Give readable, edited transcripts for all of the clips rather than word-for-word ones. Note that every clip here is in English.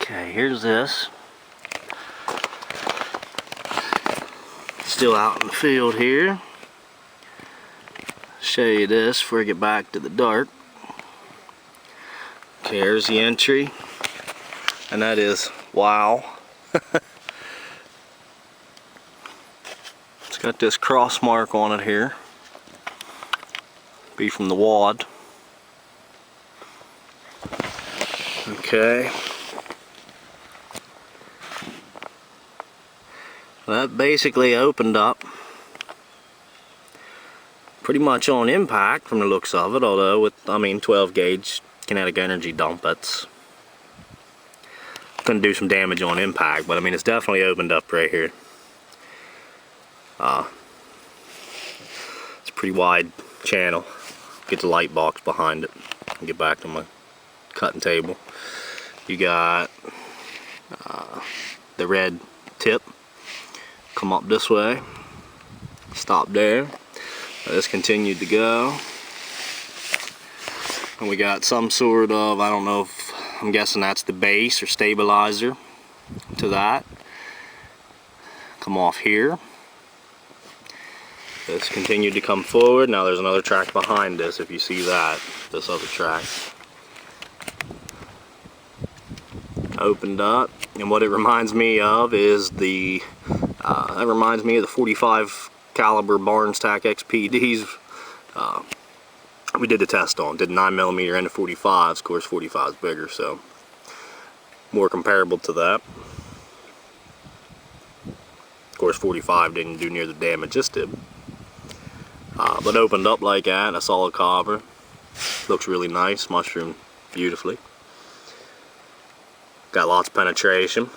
Okay, here's this. Still out in the field here. Show you this before I get back to the dark. Okay, here's the entry. And that is, wow. It's got this cross mark on it here. Be from the wad. Okay. That basically opened up pretty much on impact from the looks of it, although with, 12 gauge kinetic energy dump, that's gonna do some damage on impact, but it's definitely opened up right here. It's a pretty wide channel. Get the light box behind it and get back to my cutting table. You got the red tip. Come up this way, stop there. This continued to go, and we got some sort of, I don't know if, I'm guessing that's the base or stabilizer to that. Come off here. This continued to come forward. Now there's another track behind this, if you see that, this other track. Opened up, and what it reminds me of is the that reminds me of the 45 caliber Barnes Tac XPDs we did the test on. Did 9mm and 45s. Of course 45 is bigger, so more comparable to that. Of course 45 didn't do near the damage this did, but opened up like that, a solid copper. Looks really nice, mushroomed beautifully. Got lots of penetration.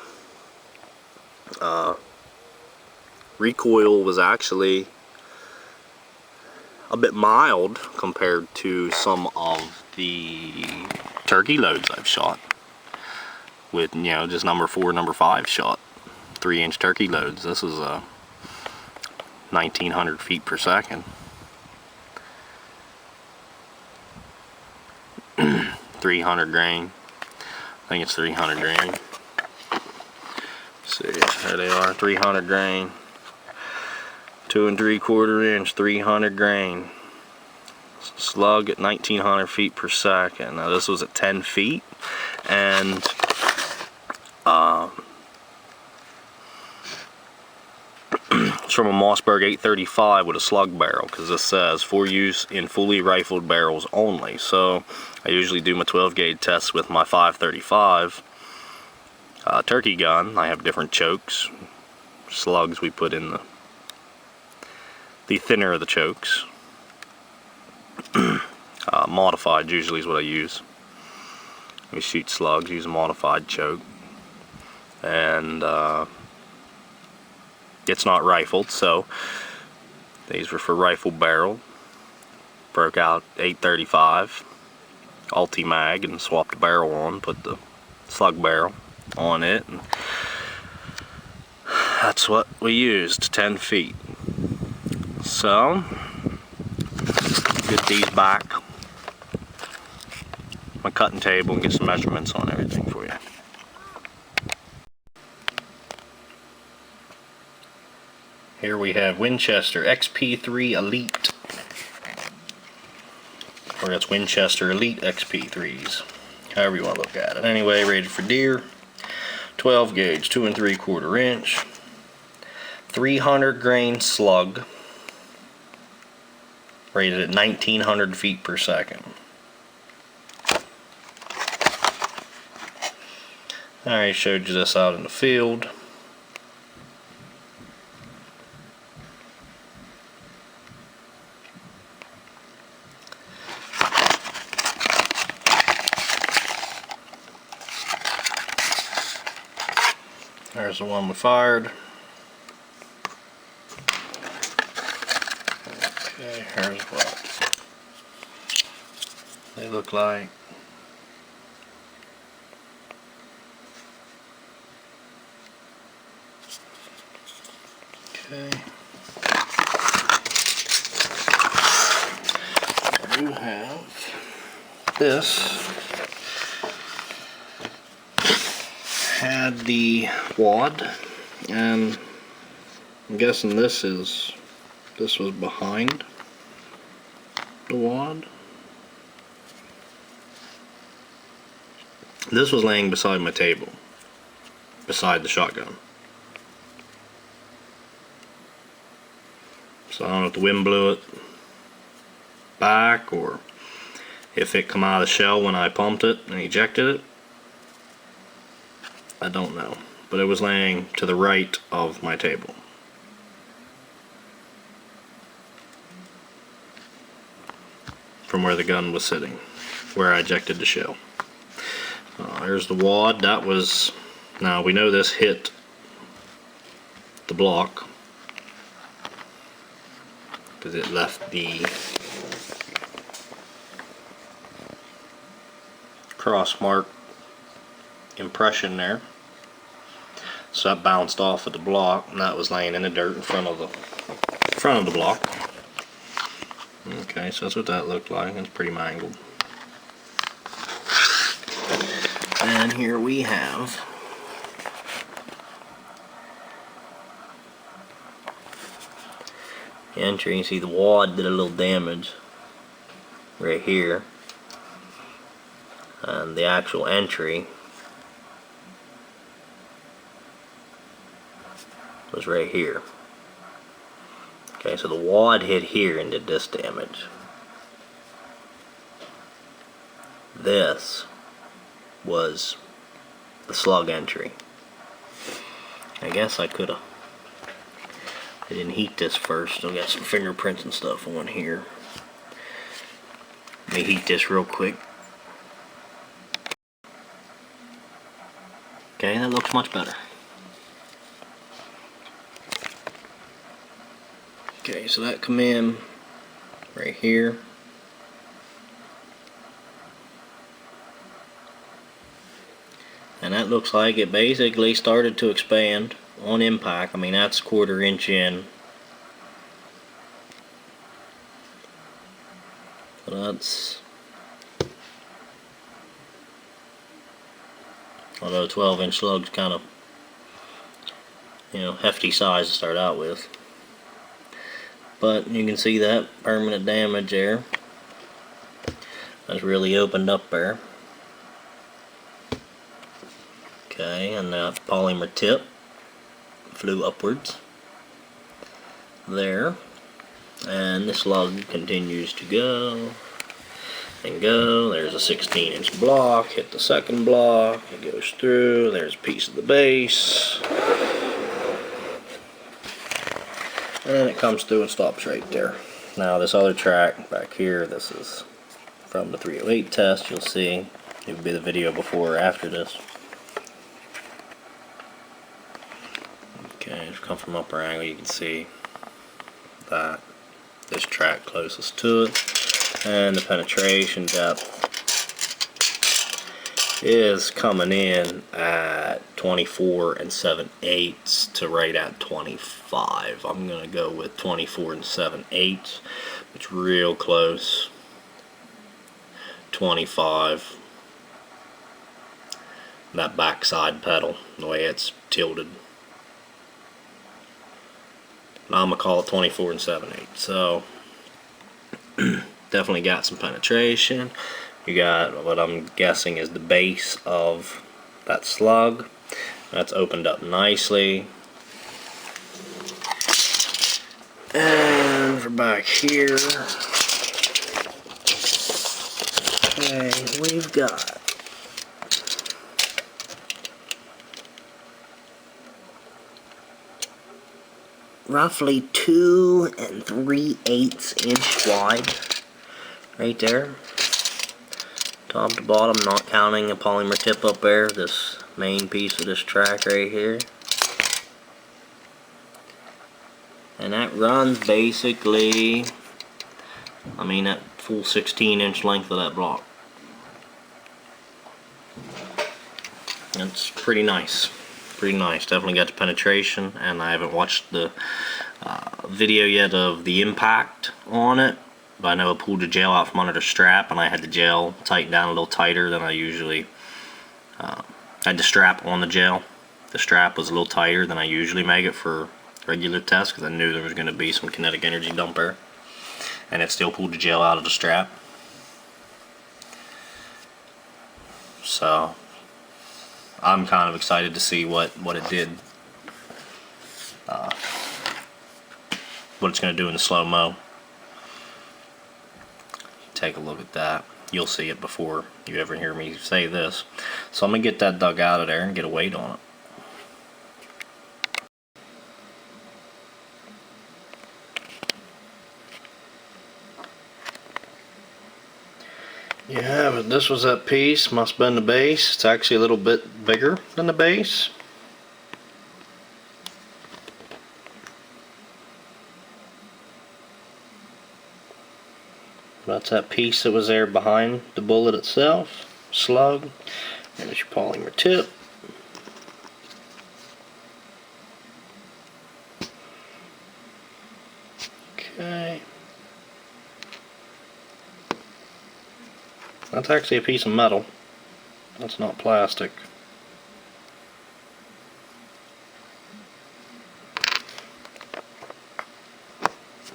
Recoil was actually a bit mild compared to some of the turkey loads I've shot with, just number 4, number 5 shot 3-inch turkey loads. This is 1900 feet per second. 300 grain. I think it's 300 grain. Let's see, there they are, 300 grain. 2 3/4 inch, 300 grain. Slug at 1900 feet per second. Now this was at 10 feet, and it's from a Mossberg 835 with a slug barrel, because this says for use in fully rifled barrels only. So I usually do my 12 gauge tests with my 535 turkey gun. I have different chokes. Slugs we put in the thinner of the chokes. Modified usually is what I use. We shoot slugs, use a modified choke, and it's not rifled, so these were for rifle barrel. Broke out 835 Ulti-Mag and swapped the barrel on, put the slug barrel on it, and that's what we used, 10 feet. So, get these back, my cutting table, and get some measurements on everything for you. Here we have Winchester XP3 Elite, or that's Winchester Elite XP3s, however you want to look at it. Anyway, rated for deer, 12 gauge, 2 3/4 inch, 300 grain slug, rated at 1900 feet per second. I already showed you this out in the field. There's the one we fired. Okay, here's what they look like. Okay. I do have this. had the wad, and I'm guessing this was behind the wad. This was laying beside my table, beside the shotgun. So I don't know if the wind blew it back or if it come out of the shell when I pumped it and ejected it. I don't know, but it was laying to the right of my table. From where the gun was sitting, where I ejected the shell. There's the wad. That was, now we know this hit the block because it left the cross mark impression there. So that bounced off of the block, and that was laying in the dirt in front of the block. Okay, so that's what that looked like. It's pretty mangled. And here we have the entry. You see the wad did a little damage right here, and the actual entry was right here. Okay, so the wad hit here and did this damage. This was the slug entry. I guess I could have. I didn't heat this first. I've got some fingerprints and stuff on here. Let me heat this real quick. Okay, that looks much better. Okay, so that come in right here. And that looks like it basically started to expand on impact. I mean, that's 1/4 inch in. So that's, although 12-inch slug's kind of, you know, hefty size to start out with. But you can see that permanent damage there. That's really opened up there. Okay, and that polymer tip flew upwards there, and the slug continues to go and go. There's a 16-inch block, hit the second block, it goes through, there's a piece of the base, and it comes through and stops right there. Now this other track back here, this is from the 308 test. You'll see it would be the video before or after this. Okay, if you come from upper angle, you can see that this track closest to it, and the penetration depth is coming in at 24 7/8 to right at 25. I'm gonna go with 24 7/8. It's real close. 25. That backside pedal, the way it's tilted. Now I'm gonna call it 24 7/8. So definitely got some penetration. You got what I'm guessing is the base of that slug. That's opened up nicely. And for back here, okay, we've got roughly 2 3/8 inch wide right there, top to bottom, not counting a polymer tip up there, this main piece of this track right here. And that runs basically, I mean, that full 16-inch length of that block. That's pretty nice. Pretty nice. Definitely got the penetration, and I haven't watched the video yet of the impact on it, but I know I pulled the gel out from under the strap, and I had the gel tightened down a little tighter than I usually had the strap on the gel. The strap was a little tighter than I usually make it for regular tests because I knew there was going to be some kinetic energy dump there. And it still pulled the gel out of the strap. So I'm kind of excited to see what it did, what it's going to do in the slow-mo. Take a look at that. You'll see it before you ever hear me say this. So I'm going to get that dug out of there and get a weight on it. Yeah, but this was that piece, must have been the base. It's actually a little bit bigger than the base. That's that piece that was there behind the bullet itself. Slug. There's your polymer tip. Okay. That's actually a piece of metal. That's not plastic.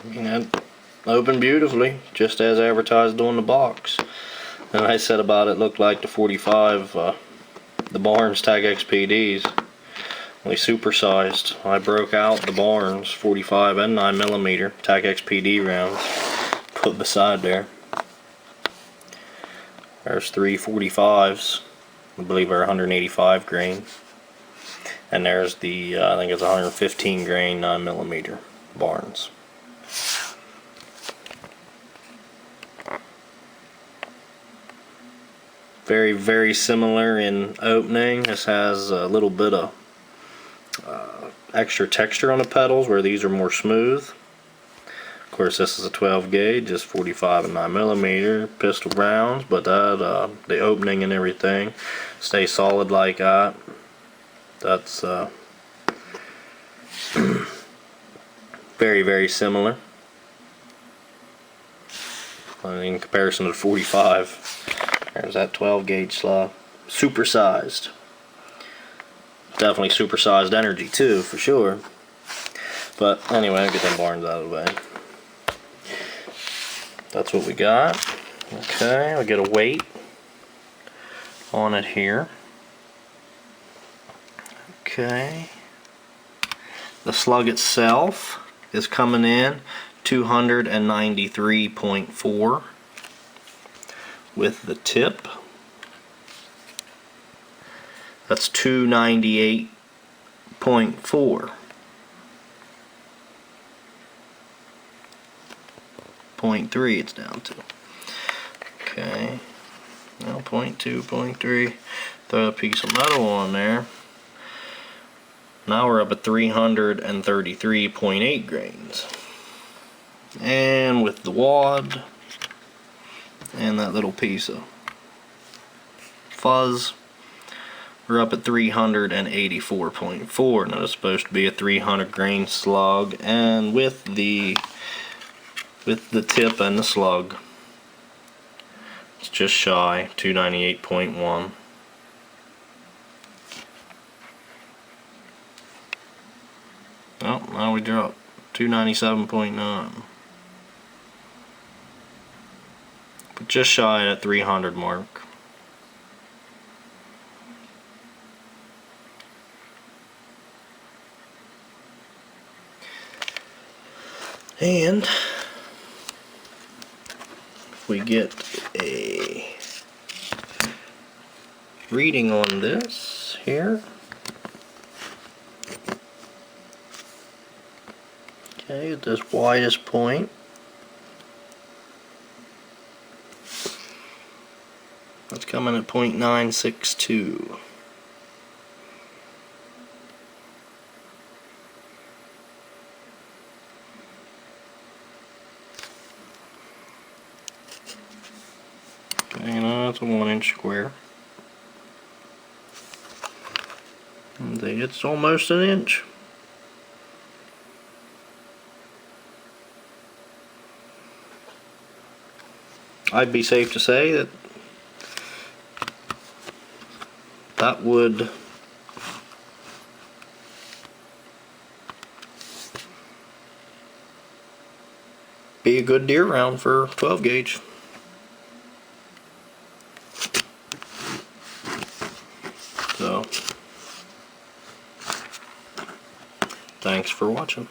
And that opened beautifully, just as advertised on the box. And I said about it looked like the 45, the Barnes Tag XPDs, only supersized. I broke out the Barnes 45 and 9mm Tag XPD rounds, put beside there. There's 3 45s, I believe are 185 grain. And there's the, I think it's 115 grain 9mm Barnes. Very, very similar in opening. This has a little bit of extra texture on the petals where these are more smooth. Of course, this is a 12 gauge, just 45 and 9mm pistol rounds, but that the opening and everything stays solid like that. That's very, very similar in comparison to the 45. There's that 12 gauge slug, supersized. Definitely supersized energy too, for sure. But anyway, I'll get them Barnes out of the way. That's what we got. Okay, I'll get a weight on it here. Okay. The slug itself is coming in 293.4 with the tip. That's 298.4. 0.3 it's down to. Okay. Now 0.2, 0.3. Throw a piece of metal on there. Now we're up at 333.8 grains. And with the wad and that little piece of fuzz, we're up at 384.4. Now it's supposed to be a 300 grain slug, and with the tip and the slug, it's just shy, 298.1. Oh, now we drop 297.9. But just shy at 300 mark. And if we get a reading on this here. Okay, at this widest point. That's coming at 0.962. Okay, now that's a 1-inch square. And it's almost an inch. I'd be safe to say that that would be a good deer round for 12 gauge. So, thanks for watching.